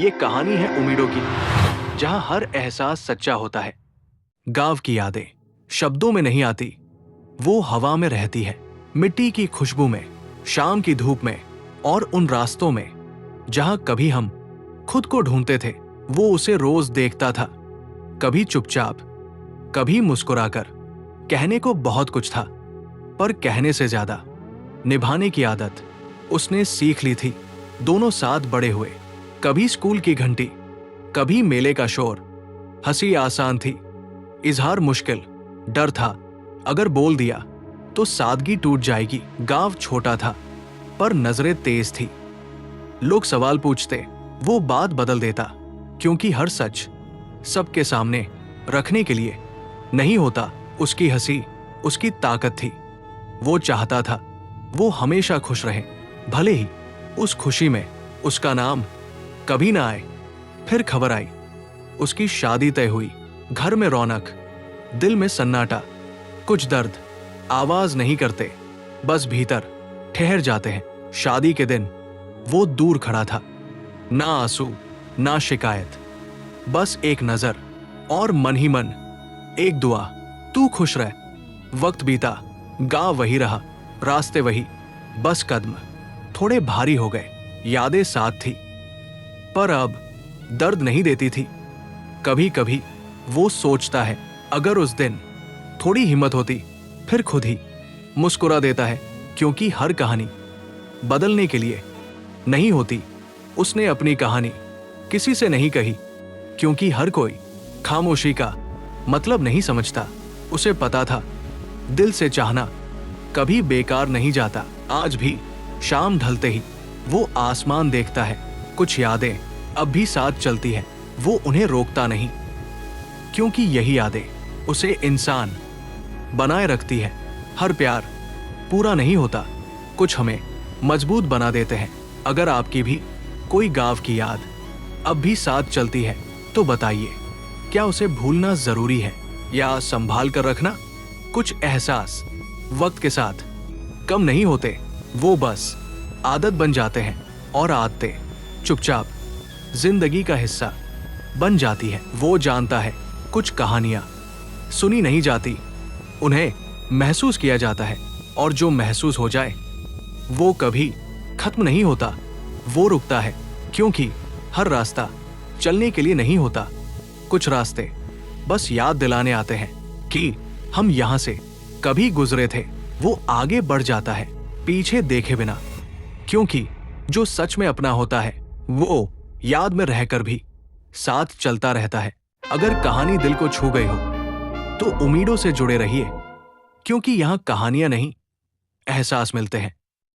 ये कहानी है उम्मीदों की, जहां हर एहसास सच्चा होता है। गांव की यादें शब्दों में नहीं आती, वो हवा में रहती है, मिट्टी की खुशबू में, शाम की धूप में और उन रास्तों में जहां कभी हम खुद को ढूंढते थे। वो उसे रोज देखता था, कभी चुपचाप, कभी मुस्कुराकर। कहने को बहुत कुछ था, पर कहने से ज्यादा निभाने की आदत उसने सीख ली थी। दोनों साथ बड़े हुए, कभी स्कूल की घंटी, कभी मेले का शोर। हंसी आसान थी, इजहार मुश्किल। डर था अगर बोल दिया तो सादगी टूट जाएगी। गांव छोटा था पर नजरें तेज थी। लोग सवाल पूछते, वो बात बदल देता, क्योंकि हर सच सबके सामने रखने के लिए नहीं होता। उसकी हंसी उसकी ताकत थी। वो चाहता था वो हमेशा खुश रहे, भले ही उस खुशी में उसका नाम कभी ना आए। फिर खबर आई, उसकी शादी तय हुई। घर में रौनक, दिल में सन्नाटा। कुछ दर्द आवाज नहीं करते, बस भीतर ठहर जाते हैं। शादी के दिन वो दूर खड़ा था, ना आंसू ना शिकायत, बस एक नजर और मन ही मन एक दुआ, तू खुश रह। वक्त बीता, गांव वही रहा, रास्ते वही, बस कदम थोड़े भारी हो गए। यादें साथ थी, पर अब दर्द नहीं देती थी। कभी कभी वो सोचता है, अगर उस दिन थोड़ी हिम्मत होती, फिर खुद ही मुस्कुरा देता है। क्योंकि हर कहानी बदलने के लिए नहीं होती। उसने अपनी कहानी किसी से नहीं कही, क्योंकि हर कोई खामोशी का मतलब नहीं समझता। उसे पता था दिल से चाहना कभी बेकार नहीं जाता। आज भी शाम ढलते ही वो आसमान देखता है। कुछ यादें अब भी साथ चलती हैं, वो उन्हें रोकता नहीं, क्योंकि यही यादें उसे इंसान बनाए रखती है। हर प्यार पूरा नहीं होता, कुछ हमें मजबूत बना देते हैं। अगर आपकी भी कोई गांव की याद अब भी साथ चलती है तो बताइए, क्या उसे भूलना जरूरी है या संभाल कर रखना? कुछ एहसास वक्त के साथ कम नहीं होते, वो बस आदत बन जाते हैं और आदतें चुपचाप जिंदगी का हिस्सा बन जाती है। वो जानता है कुछ कहानियां सुनी नहीं जाती, उन्हें महसूस किया जाता है, और जो महसूस हो जाए वो कभी खत्म नहीं होता। वो रुकता है क्योंकि हर रास्ता चलने के लिए नहीं होता। कुछ रास्ते बस याद दिलाने आते हैं कि हम यहां से कभी गुजरे थे। वो आगे बढ़ जाता है पीछे देखे बिना, क्योंकि जो सच में अपना होता है वो याद में रहकर भी साथ चलता रहता है। अगर कहानी दिल को छू गई हो तो उम्मीदों से जुड़े रहिए, क्योंकि यहां कहानियां नहीं, एहसास मिलते हैं।